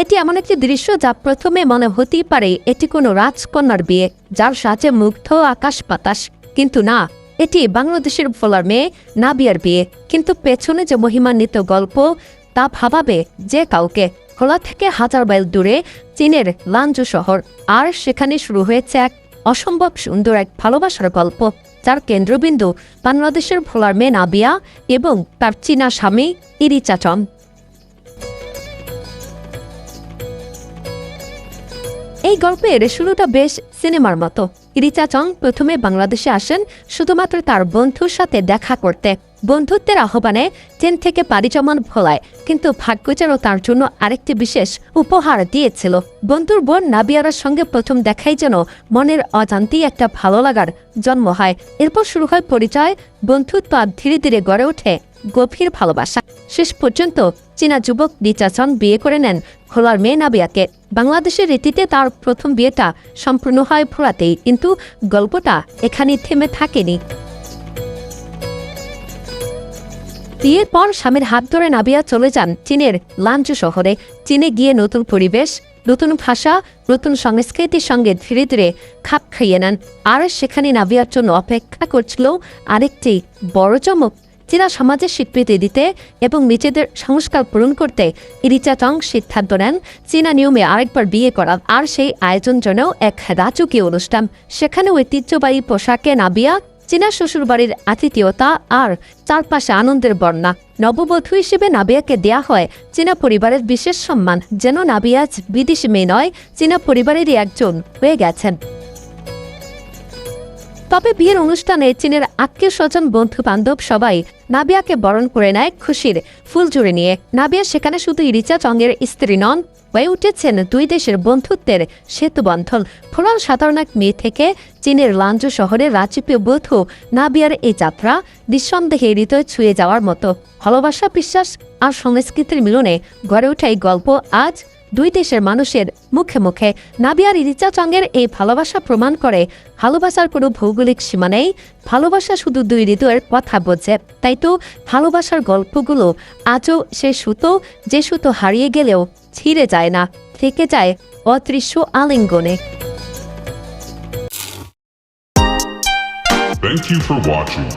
এটি এমন একটি দৃশ্য যা প্রথমে মনে হতেই পারে এটি কোনো রাজকন্যার বিয়ে, যার সাজে মুগ্ধ আকাশ বাতাস। কিন্তু না, এটি বাংলাদেশের ভোলার মেয়ে নাবিয়ার বিয়ে। কিন্তু পেছনে যে মহিমান্বিত গল্প তা ভাবাবে যে কাউকে। ভোলা থেকে 1000 মাইল দূরে চীনের লানজু শহর, আর সেখানে শুরু হয়েছে এক অসম্ভব সুন্দর এক ভালোবাসার গল্প, যার কেন্দ্রবিন্দু বাংলাদেশের ভোলার মেয়ে নাবিয়া এবং তার চীনা স্বামী ইরিচাচন। এই গল্পের শুরুটা বেশ সিনেমার মতো। ইরিচাচং প্রথমে বাংলাদেশে আসেন শুধুমাত্র তার বন্ধুর সাথে দেখা করতে। বন্ধুত্বের আহ্বানে চীন থেকে পাড়ি জমান ভোলায়, কিন্তু ভাগ্যচারও তার জন্য আরেকটি বিশেষ উপহার দিয়েছিল। বন্ধুর বোন নাবিয়ার সঙ্গে প্রথম দেখাই যেন মনের অজান্তেই একটা ভালো লাগার জন্ম হয়। এরপর শুরু হয় পরিচয়, বন্ধুত্ব, আর ধীরে ধীরে গড়ে ওঠে গভীর ভালোবাসা। শেষ পর্যন্ত চীনা যুবক ইরিচাচন বিয়ে করে নেন ভোলার মেয়ে নাবিয়াকে। বাংলাদেশের রীতিতে তার প্রথম বিয়েটা সম্পূর্ণ হয় ভোলাতেই, কিন্তু গল্পটা এখানেই থেমে থাকেনি। বিয়ের পর স্বামীর হাত ধরে নাবিয়া চলে যান চীনের লানজু শহরে। চীনে গিয়ে নতুন পরিবেশ, নতুন ভাষা, নতুন সংস্কৃতির সঙ্গে ধীরে ধীরে খাপ খাইয়ে নেন। আর সেখানে নাবিয়ার জন্য অপেক্ষা করছিল আরেকটি বড় চমক। চীনা সমাজের স্বীকৃতি দিতে এবং নিজেদের সংস্কার পূরণ করতে ইরিচাচং সিদ্ধান্ত নেন চীনা নিয়মে আরেকবার বিয়ে করা। আর সেই আয়োজন জন্য এক রাজকীয় অনুষ্ঠান। সেখানে ঐতিহ্যবাহী পোশাকে নাবিয়া, চীনা শ্বশুরবাড়ির আতিথেয়তা, আর চারপাশে আনন্দের বন্যা। নববধূ হিসেবে নাবিয়াকে দেয়া হয় চীনা পরিবারের বিশেষ সম্মান, যেন নাবিয়া বিদেশি মেয়ে নয়, চীনা পরিবারেরই একজন হয়ে গেছেন। তবে বিয়ের অনুষ্ঠানে চীনের আত্মীয় স্বজন, বন্ধু বান্ধব সবাই নাবিয়াকে বরণ করে নেয় খুশির ফুল জুড়ে নিয়ে। নাবিয়া সেখানে শুধু ইরিচাচংয়ের স্ত্রী নন, হয়ে উঠেছেন দুই দেশের বন্ধুত্বের সেতুবন্ধন। ভোলার সাধারণ এক মেয়ে থেকে চীনের লানজু শহরের রাজকীয় বধূ নাবিয়ার এই যাত্রা নিঃসন্দেহে হৃদয় ছুঁয়ে যাওয়ার মতো। ভালোবাসা, বিশ্বাস আর সংস্কৃতির মিলনে গড়ে ওঠা এই গল্প আজ দুই দেশের মানুষের মুখে মুখে। নাবিয়ার ইরিচাচংয়ের এই ভালোবাসা প্রমাণ করে ভালোবাসার কোনো ভৌগোলিক সীমা নেই। ভালোবাসা শুধু দুই হৃদয়ের কথা বোঝে। তাই তো ভালোবাসার গল্পগুলো আজও সে সুতো, যে সুতো হারিয়ে গেলেও ছিঁড়ে যায় না, থেকে যায় অদৃশ্য আলিঙ্গনে। Thank you for watching.